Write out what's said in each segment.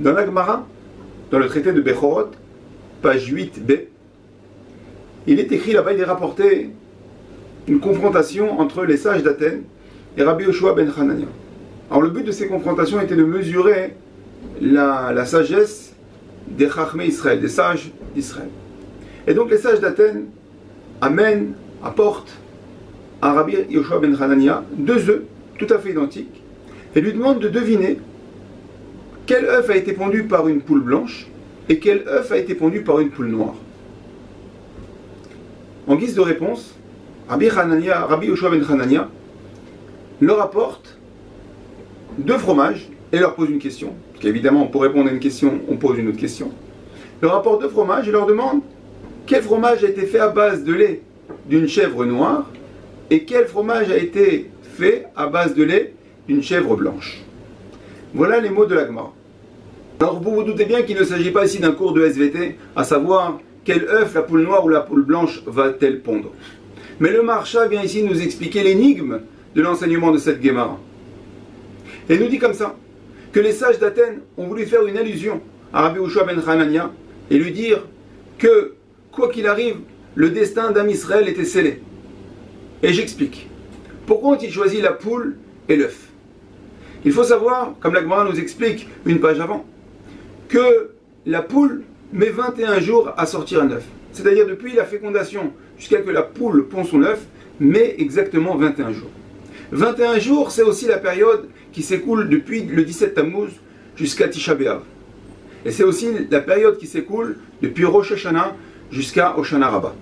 Dans la Gemara, dans le traité de Bechorot, page 8b, il est écrit là-bas, il est rapporté une confrontation entre les sages d'Athènes et Rabbi Yoshua ben Hanania. Alors le but de ces confrontations était de mesurer la sagesse des Chachmei Israël, des sages d'Israël. Et donc les sages d'Athènes apportent à Rabbi Yoshua ben Hanania 2 œufs tout à fait identiques et lui demandent de deviner quel œuf a été pondu par une poule blanche et quel œuf a été pondu par une poule noire. En guise de réponse, Rabbi Yoshua ben Hanania leur apporte 2 fromages et leur pose une question. Parce qu'évidemment, pour répondre à une question, on pose une autre question. Il leur apporte 2 fromages et leur demande quel fromage a été fait à base de lait d'une chèvre noire et quel fromage a été fait à base de lait d'une chèvre blanche. Voilà les mots de la Gemara. Alors vous vous doutez bien qu'il ne s'agit pas ici d'un cours de SVT, à savoir quel œuf la poule noire ou la poule blanche va-t-elle pondre. Mais le Maharsha vient ici nous expliquer l'énigme de l'enseignement de cette Gemara. Et nous dit comme ça, que les sages d'Athènes ont voulu faire une allusion à Rabbi Yoshua ben Hanania et lui dire que, quoi qu'il arrive, le destin d'Am Israël était scellé. Et j'explique. Pourquoi ont-ils choisi la poule et l'œuf? Il faut savoir, comme la Gemara nous explique une page avant, que la poule met 21 jours à sortir un œuf. C'est-à-dire depuis la fécondation jusqu'à que la poule pond son œuf, met exactement 21 jours. 21 jours, c'est aussi la période qui s'écoule depuis le 17 Tammuz jusqu'à Tisha B'Av. Et c'est aussi la période qui s'écoule depuis Rosh Hashanah jusqu'à Hoshana Rabbah.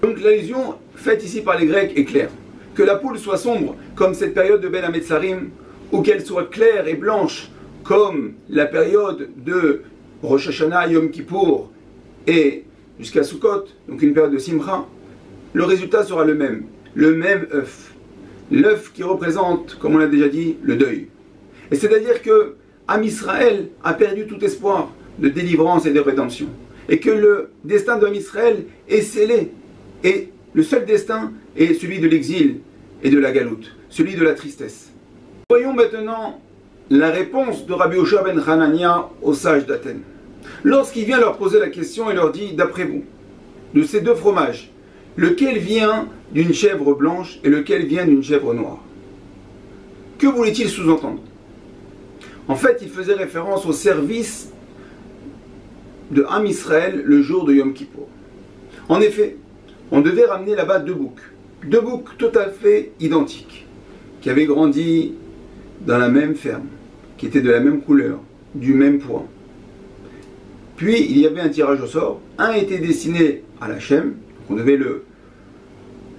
Donc l'allusion faite ici par les Grecs est claire. Que la poule soit sombre comme cette période de Ben Hametzarim, ou qu'elle soit claire et blanche comme la période de Rosh Hashanah, Yom Kippour et jusqu'à Sukkot, donc une période de Simcha, le résultat sera le même œuf. L'œuf qui représente, comme on l'a déjà dit, le deuil. Et c'est-à-dire que Am Israël a perdu tout espoir de délivrance et de rédemption. Et que le destin d'Am Israël est scellé. Et le seul destin est celui de l'exil et de la galoute, celui de la tristesse. Voyons maintenant la réponse de Rabbi Yoshua ben Hanania aux sages d'Athènes. Lorsqu'il vient leur poser la question, il leur dit, d'après vous, de ces 2 fromages, lequel vient d'une chèvre blanche et lequel vient d'une chèvre noire? Que voulait-il sous-entendre? En fait, il faisait référence au service de Am Israël le jour de Yom Kippour. En effet, on devait ramener là-bas 2 boucs. 2 boucs tout à fait identiques, qui avaient grandi dans la même ferme, qui étaient de la même couleur, du même poids. Puis, il y avait un tirage au sort. Un était destiné à la Shem, on devait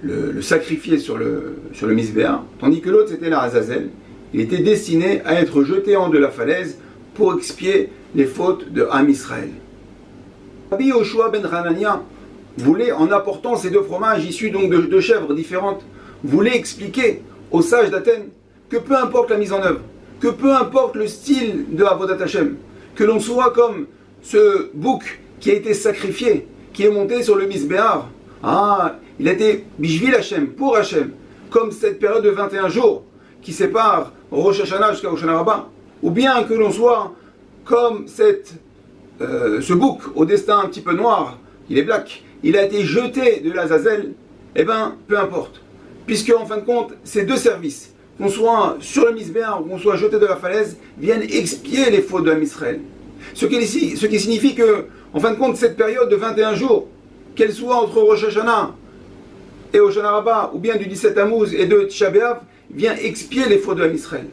le sacrifier sur le Misbéa, tandis que l'autre c'était la Azazel. Il était destiné à être jeté en de la falaise pour expier les fautes de Am Israël. Rabbi Yoshua ben Hanania voulait, en apportant ces 2 fromages issus donc de 2 chèvres différentes, voulait expliquer aux sages d'Athènes que peu importe la mise en œuvre, que peu importe le style de Avodat Hashem, que l'on soit comme ce bouc qui a été sacrifié, qui est monté sur le Misbéar. Il a été Bishvil Hashem, pour Hashem, comme cette période de 21 jours qui sépare Rosh Hashanah jusqu'à Hoshana Rabbah, ou bien que l'on soit comme ce bouc au destin un petit peu noir, il est black, il a été jeté de l'Azazel, eh bien, peu importe. Puisque, en fin de compte, ces 2 services, qu'on soit sur le Misbéar ou qu'on soit jeté de la falaise, viennent expier les fautes de l'Am Israël. Ce qui signifie que, en fin de compte, cette période de 21 jours, qu'elle soit entre Rosh Hashanah et Hoshana Rabbah, ou bien du 17 Tammuz et de Tisha B'Av, vient expier les fautes de l'Am Israël.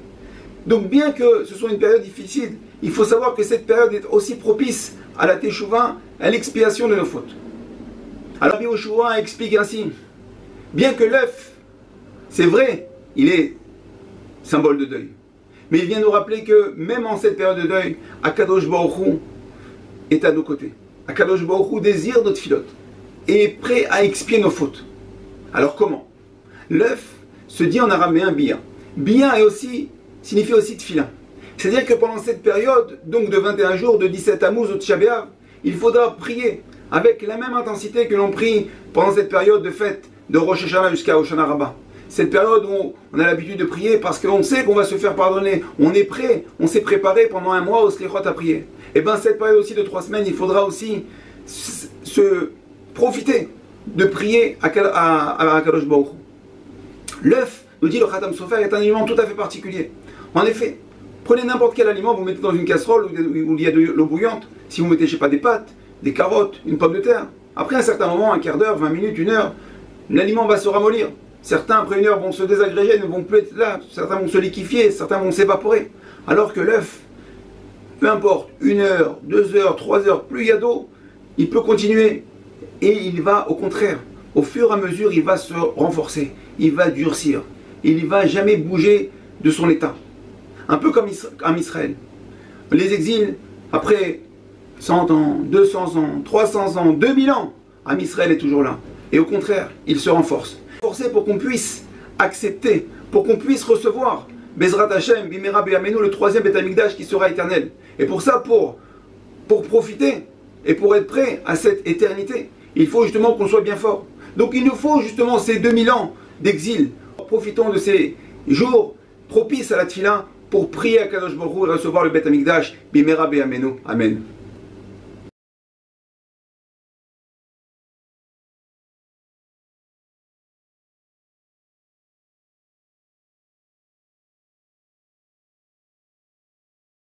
Donc bien que ce soit une période difficile, il faut savoir que cette période est aussi propice à la Teshuvah, à l'expiation de nos fautes. Alors Rabbi Yoshua explique ainsi, bien que l'œuf, c'est vrai, il est symbole de deuil, mais il vient nous rappeler que même en cette période de deuil, Akadosh Baruch Hu est à nos côtés. Akadosh Baruch Hu désire notre filote et est prêt à expier nos fautes. Alors comment? L'œuf se dit en araméen bia. Bia signifie aussi tefila. C'est-à-dire que pendant cette période, donc de 21 jours, de 17 Tammuz au Tisha B'Av, il faudra prier avec la même intensité que l'on prie pendant cette période de fête de Rosh Hashanah jusqu'à Hoshana Rabbah. cette période où on a l'habitude de prier parce qu'on sait qu'on va se faire pardonner, on est prêt, on s'est préparé pendant un mois au Slichot à prier. Et bien cette période aussi de 3 semaines, il faudra aussi se profiter de prier à Kadosh Baruch Hu. L'œuf, nous dit le Khatam Sofer, est un aliment tout à fait particulier. En effet, prenez n'importe quel aliment, vous mettez dans une casserole où il y a de l'eau bouillante, si vous mettez, je sais pas, des pâtes, des carottes, une pomme de terre, après un certain moment, un quart d'heure, 20 minutes, 1 heure, l'aliment va se ramollir. Certains, après 1 heure, vont se désagréger, ne vont plus être là, certains vont se liquéfier, certains vont s'évaporer. Alors que l'œuf, peu importe, 1 heure, 2 heures, 3 heures, plus il y a d'eau, il peut continuer. Et il va, au contraire, au fur et à mesure, il va se renforcer, il va durcir, il ne va jamais bouger de son état. Un peu comme Israël. Les exils, après 100 ans, 200 ans, 300 ans, 2000 ans, Israël est toujours là. Et au contraire, il se renforce. Forcé pour qu'on puisse accepter, pour qu'on puisse recevoir Bezrat Hashem, Bimera Be'amenu, le 3e Beth Amikdash qui sera éternel. Et pour ça, pour profiter et pour être prêt à cette éternité, il faut justement qu'on soit bien fort. Donc il nous faut justement ces 2000 ans d'exil. Profitons de ces jours propices à la Tfila pour prier à Kadosh Baruch Hu et recevoir le Beth Amikdash, Bimera Be'amenu. Amen.